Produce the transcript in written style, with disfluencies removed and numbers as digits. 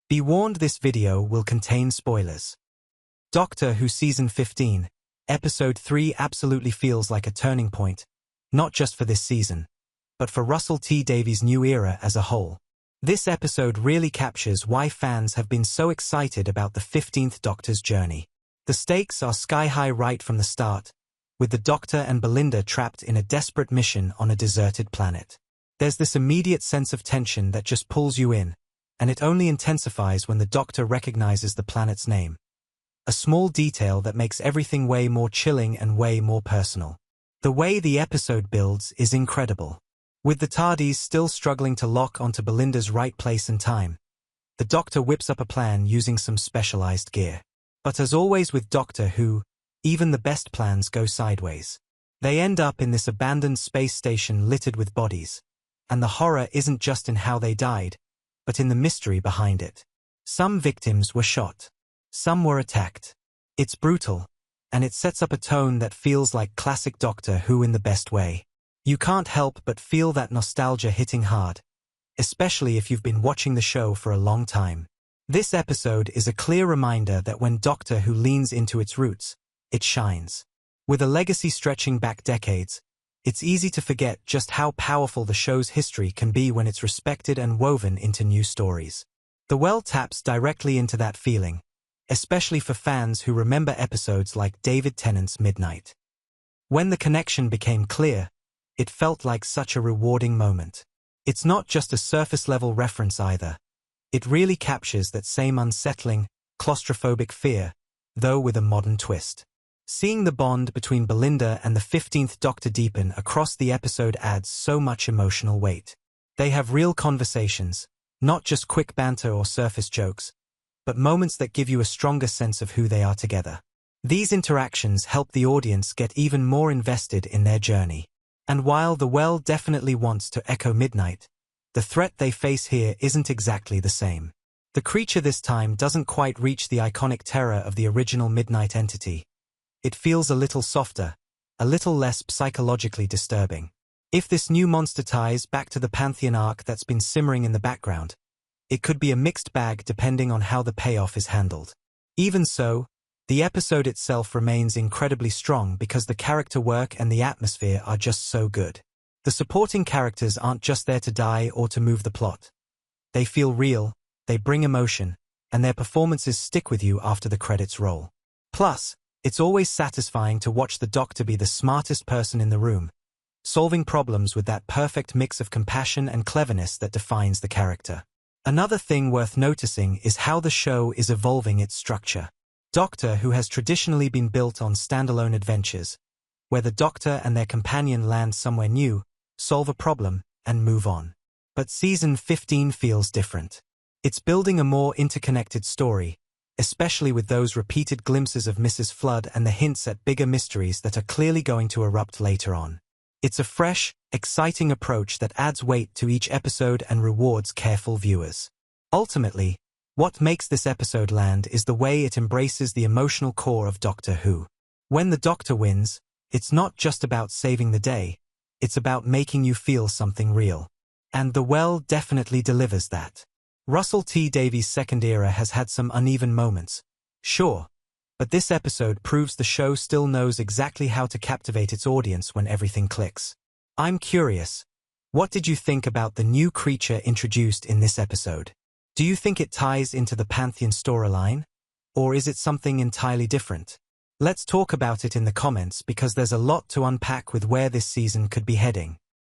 Be warned, this video will contain spoilers. Doctor Who Season 15, Episode 3 absolutely feels like a turning point, not just for this season, but for Russell T Davies' new era as a whole. This episode really captures why fans have been so excited about the 15th Doctor's journey. The stakes are sky-high right from the start, with the Doctor and Belinda trapped in a desperate mission on a deserted planet. There's this immediate sense of tension that just pulls you in, and it only intensifies when the Doctor recognizes the planet's name. A small detail that makes everything way more chilling and way more personal. The way the episode builds is incredible. With the TARDIS still struggling to lock onto Belinda's right place and time, the Doctor whips up a plan using some specialized gear. But as always with Doctor Who, even the best plans go sideways. They end up in this abandoned space station littered with bodies, and the horror isn't just in how they died, but in the mystery behind it. Some victims were shot. Some were attacked. It's brutal, and it sets up a tone that feels like classic Doctor Who in the best way. You can't help but feel that nostalgia hitting hard, especially if you've been watching the show for a long time. This episode is a clear reminder that when Doctor Who leans into its roots, it shines. With a legacy stretching back decades, it's easy to forget just how powerful the show's history can be when it's respected and woven into new stories. The well taps directly into that feeling, especially for fans who remember episodes like David Tennant's Midnight. When the connection became clear, it felt like such a rewarding moment. It's not just a surface-level reference either. It really captures that same unsettling, claustrophobic fear, though with a modern twist. Seeing the bond between Belinda and the 15th Doctor deepen across the episode adds so much emotional weight. They have real conversations, not just quick banter or surface jokes, but moments that give you a stronger sense of who they are together. These interactions help the audience get even more invested in their journey. And while the well definitely wants to echo Midnight, the threat they face here isn't exactly the same. The creature this time doesn't quite reach the iconic terror of the original Midnight entity. It feels a little softer, a little less psychologically disturbing. If this new monster ties back to the Pantheon arc that's been simmering in the background, it could be a mixed bag depending on how the payoff is handled. Even so, the episode itself remains incredibly strong because the character work and the atmosphere are just so good. The supporting characters aren't just there to die or to move the plot. They feel real, they bring emotion, and their performances stick with you after the credits roll. Plus, it's always satisfying to watch the Doctor be the smartest person in the room, solving problems with that perfect mix of compassion and cleverness that defines the character. Another thing worth noticing is how the show is evolving its structure. Doctor Who has traditionally been built on standalone adventures, where the Doctor and their companion land somewhere new, solve a problem, and move on. But Season 15 feels different. It's building a more interconnected story, especially with those repeated glimpses of Mrs. Flood and the hints at bigger mysteries that are clearly going to erupt later on. It's a fresh, exciting approach that adds weight to each episode and rewards careful viewers. Ultimately, what makes this episode land is the way it embraces the emotional core of Doctor Who. When the Doctor wins, it's not just about saving the day, it's about making you feel something real. And the well definitely delivers that. Russell T Davies' second era has had some uneven moments, sure, but this episode proves the show still knows exactly how to captivate its audience when everything clicks. I'm curious, what did you think about the new creature introduced in this episode? Do you think it ties into the Pantheon storyline, or is it something entirely different? Let's talk about it in the comments because there's a lot to unpack with where this season could be heading.